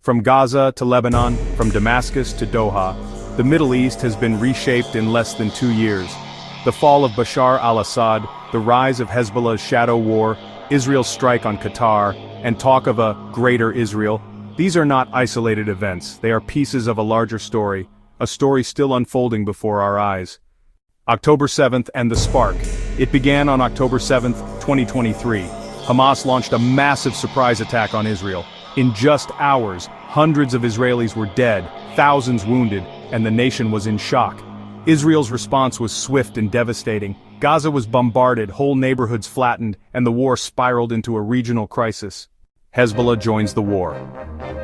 From Gaza to Lebanon, from Damascus to Doha, the Middle East has been reshaped in less than 2 years. The fall of Bashar al-Assad, the rise of Hezbollah's shadow war, Israel's strike on Qatar, and talk of a greater Israel. These are not isolated events, they are pieces of a larger story, a story still unfolding before our eyes. October 7th and the spark. It began on October 7th, 2023. Hamas launched a massive surprise attack on Israel. In just hours, hundreds of Israelis were dead, thousands wounded, and the nation was in shock. Israel's response was swift and devastating. Gaza was bombarded, whole neighborhoods flattened, and the war spiraled into a regional crisis. Hezbollah joins the war.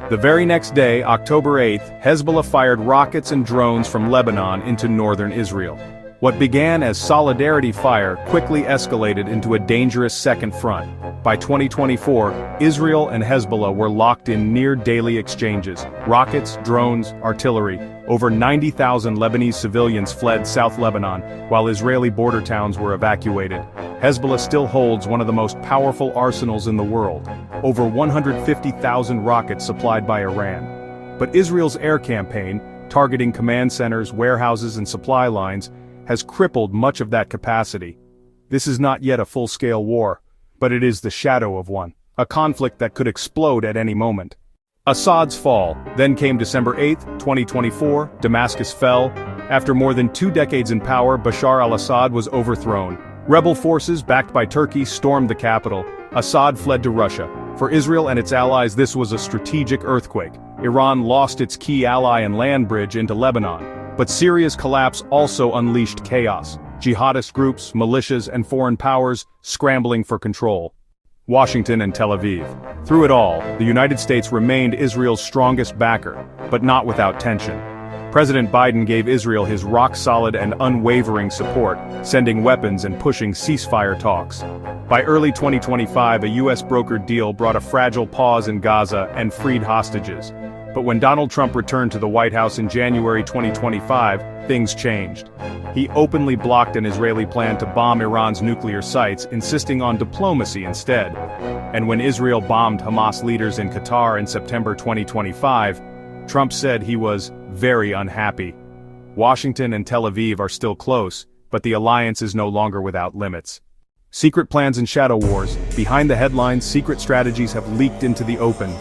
The very next day, October 8th, Hezbollah fired rockets and drones from Lebanon into northern Israel. What began as solidarity fire quickly escalated into a dangerous second front. By 2024, Israel and Hezbollah were locked in near-daily exchanges. Rockets, drones, artillery. Over 90,000 Lebanese civilians fled South Lebanon, while Israeli border towns were evacuated. Hezbollah still holds one of the most powerful arsenals in the world. Over 150,000 rockets supplied by Iran. But Israel's air campaign, targeting command centers, warehouses and supply lines, has crippled much of that capacity. This is not yet a full-scale war, but it is the shadow of one, a conflict that could explode at any moment. Assad's fall, then came December 8, 2024, Damascus fell. After more than 2 decades in power, Bashar al-Assad was overthrown. Rebel forces, backed by Turkey, stormed the capital. Assad fled to Russia. For Israel and its allies, this was a strategic earthquake. Iran lost its key ally and land bridge into Lebanon. But Syria's collapse also unleashed chaos. Jihadist groups, militias, and foreign powers scrambling for control. Washington and Tel Aviv. Through it all, the United States remained Israel's strongest backer, but not without tension. President Biden gave Israel his rock-solid and unwavering support, sending weapons and pushing ceasefire talks. By early 2025, a U.S.-brokered deal brought a fragile pause in Gaza and freed hostages. But when Donald Trump returned to the White House in January 2025, things changed. He openly blocked an Israeli plan to bomb Iran's nuclear sites, insisting on diplomacy instead. And when Israel bombed Hamas leaders in Qatar in September 2025, Trump said he was very unhappy. Washington and Tel Aviv are still close, but the alliance is no longer without limits. Secret plans and shadow wars. Behind the headlines, secret strategies have leaked into the open.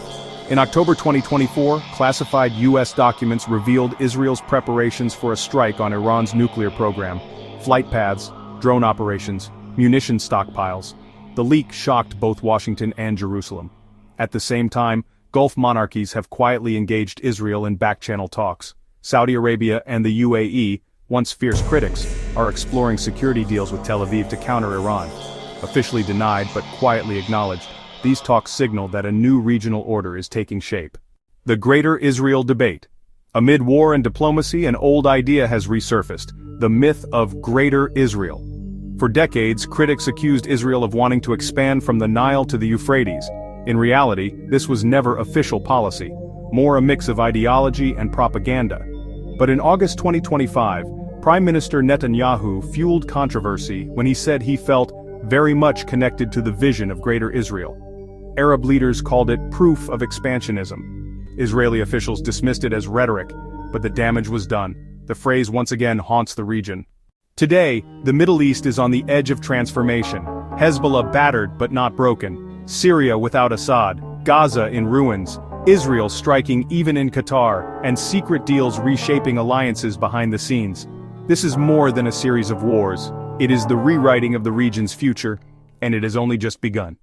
In October 2024, classified U.S. documents revealed Israel's preparations for a strike on Iran's nuclear program. Flight paths, drone operations, munition stockpiles. The leak shocked both Washington and Jerusalem. At the same time, Gulf monarchies have quietly engaged Israel in backchannel talks. Saudi Arabia and the UAE, once fierce critics, are exploring security deals with Tel Aviv to counter Iran. Officially denied but quietly acknowledged, these talks signal that a new regional order is taking shape. The Greater Israel Debate. Amid war and diplomacy, an old idea has resurfaced, the myth of Greater Israel. For decades, critics accused Israel of wanting to expand from the Nile to the Euphrates. In reality, this was never official policy, more a mix of ideology and propaganda. But in August 2025, Prime Minister Netanyahu fueled controversy when he said he felt very much connected to the vision of Greater Israel. Arab leaders called it proof of expansionism. Israeli officials dismissed it as rhetoric, but the damage was done. The phrase once again haunts the region. Today, the Middle East is on the edge of transformation. Hezbollah battered but not broken. Syria without Assad. Gaza in ruins. Israel striking even in Qatar, and secret deals reshaping alliances behind the scenes. This is more than a series of wars. It is the rewriting of the region's future, and it has only just begun.